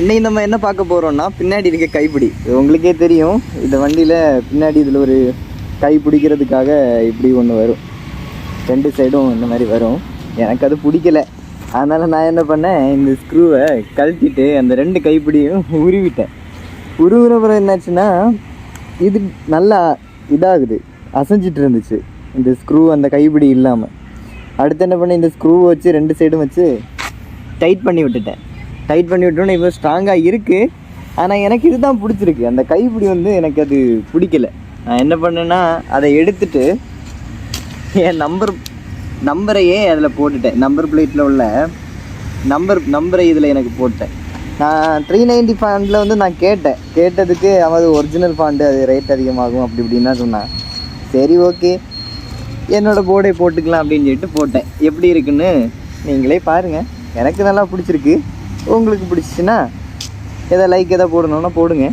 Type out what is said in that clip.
இன்னைக்கு நம்ம என்ன பார்க்க போகிறோம்னா பின்னாடி இருக்க கைப்பிடி. உங்களுக்கே தெரியும், இந்த வண்டியில் பின்னாடி இதில் ஒரு கை பிடிக்கிறதுக்காக இப்படி ஒன்று வரும், 2 சைடும் இந்த மாதிரி வரும். எனக்கு அது பிடிக்கல. அதனால் நான் என்ன பண்ணேன், இந்த ஸ்க்ரூவை கழட்டிட்டு அந்த 2 கைப்பிடியும் உருவிட்டேன். உருவுறப்புறம் என்னாச்சுன்னா இது நல்லா இதாகுது, அசைஞ்சிட்டு இருந்துச்சு இந்த ஸ்க்ரூ அந்த கைப்பிடி இல்லாமல். அடுத்து என்ன பண்ணேன், இந்த ஸ்க்ரூவை வச்சு 2 சைடும் வச்சு டைட் பண்ணி விட்டுட்டேன். டைட் பண்ணி விட்டோன்னே இப்போ ஸ்ட்ராங்காக இருக்குது. ஆனால் எனக்கு இதுதான் பிடிச்சிருக்கு, அந்த கைப்பிடி வந்து எனக்கு அது பிடிக்கல. நான் என்ன பண்ணேன்னா அதை எடுத்துட்டு என் நம்பரையே அதில் போட்டுட்டேன். நம்பர் பிளேட்டில் உள்ள நம்பரை இதில் எனக்கு போட்டேன். நான் 390 ஃபாண்டில் வந்து நான் கேட்டதுக்கு அவன் ஒரிஜினல் ஃபாண்டு, அது ரேட் அதிகமாகும் அப்படி இப்படின்னா சொன்னான். சரி ஓகே, என்னோடய போர்டை போட்டுக்கலாம் அப்படின்னு சொல்லிட்டு போட்டேன். எப்படி இருக்குன்னு நீங்களே பாருங்கள். எனக்கு நல்லா பிடிச்சிருக்கு. உங்களுக்கு பிடிச்சிச்சின்னா லைக் எதாவது போடணுன்னா போடுங்க.